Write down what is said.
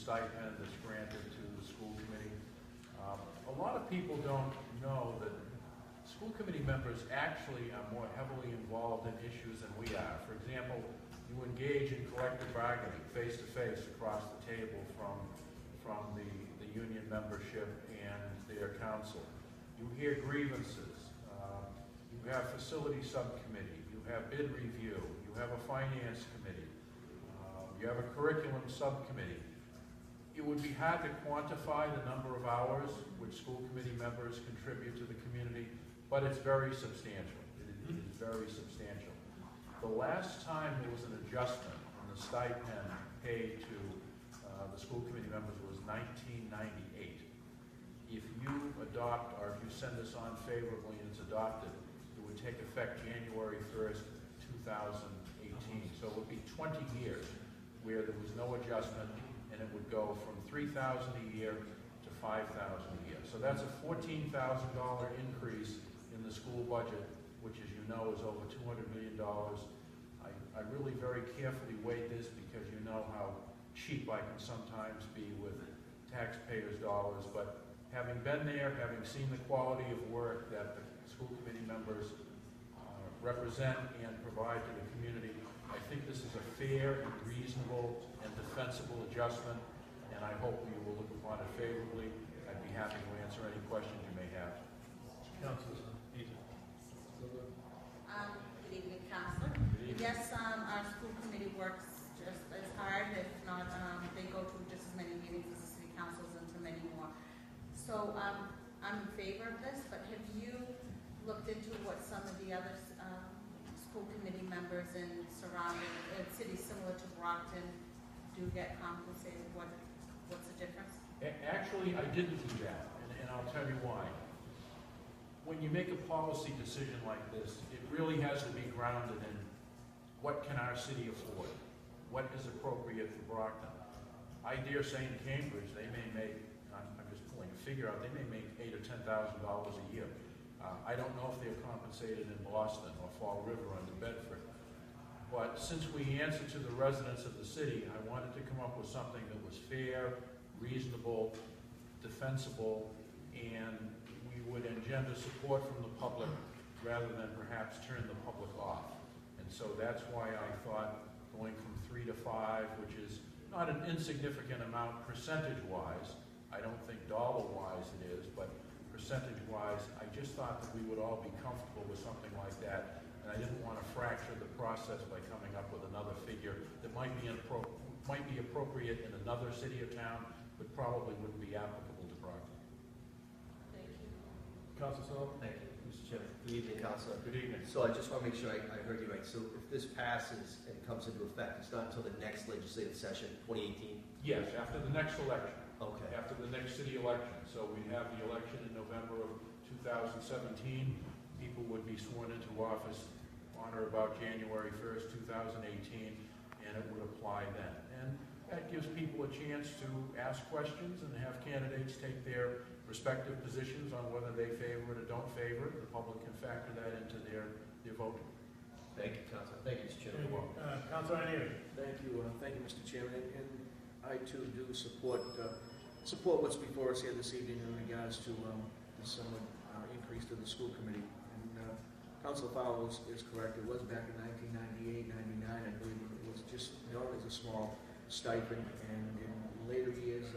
stipend that's granted to the school committee. A lot of people don't know that school committee members actually are more heavily involved in issues than we are. For example, you engage in collective bargaining face-to-face across the table from the union membership and their council. You hear grievances. You have facility subcommittee. You have bid review. You have a finance committee. You have a curriculum subcommittee. It would be hard to quantify the number of hours which school committee members contribute to the community, but it's very substantial. It is very substantial. The last time there was an adjustment on the stipend paid to the school committee members was 1998. If you adopt, or if you send this on favorably and it's adopted, it would take effect January 1st, 2018. So it would be 20 years where there was no adjustment, and it would go from $3,000 a year to $5,000 a year. So that's a $14,000 increase in the school budget, which, as you know, is over $200 million. I really very carefully weighed this because you know how cheap I can sometimes be with taxpayers' dollars, but having been there, having seen the quality of work that the school committee members represent and provide to the community, I think this is a fair and reasonable and defensible adjustment, and I hope you will look upon it favorably. I'd be happy to answer any questions you may have. Councilor. Good evening, Councilor. Yes, our school committee works just as hard, if not, they go to just as many meetings as the city councils and to many more. So I'm in favor of this, but have you looked into what some of the other school committee members in surrounding cities similar to Brockton do get compensated? What's the difference? Actually, I didn't do that, and I'll tell you why. When you make a policy decision like this, it really has to be grounded in what can our city afford? What is appropriate for Brockton? I dare say in Cambridge, they may make, I'm just pulling a figure out, they may make $8,000 or $10,000 a year. I don't know if they're compensated in Boston or Fall River or New Bedford. But since we answer to the residents of the city, I wanted to come up with something that was fair, reasonable, defensible, and we would engender support from the public rather than perhaps turn the public off. And so that's why I thought going from 3 to 5, which is not an insignificant amount percentage-wise, I don't think dollar-wise it is, but percentage-wise, I just thought that we would all be comfortable with something like that, and I didn't want to fracture the process by coming up with another figure that might be appropriate in another city or town, but probably wouldn't be applicable to Brockton. Thank you. Councilor. Thank you, Mr. Chairman. Good evening, Councilor. Good evening. So I just want to make sure I heard you right. So if this passes and comes into effect, it's not until the next legislative session, 2018? Yes, after the next election. Okay. After the next city election. So we have the election in November of 2017. People would be sworn into office on or about January 1st, 2018, and it would apply then. And that gives people a chance to ask questions and have candidates take their respective positions on whether they favor it or don't favor it. The public can factor that into their voting. Thank you, Councilor. Thank you, Mr. Chairman. You're welcome. Councilor Anier. Thank you, Mr. Chairman, and I too do support what's before us here this evening in regards to the sum increase to the school committee. And Councilor Farwell is correct. It was back in 1998, 99, I believe. It was just known as a small stipend, and in later years,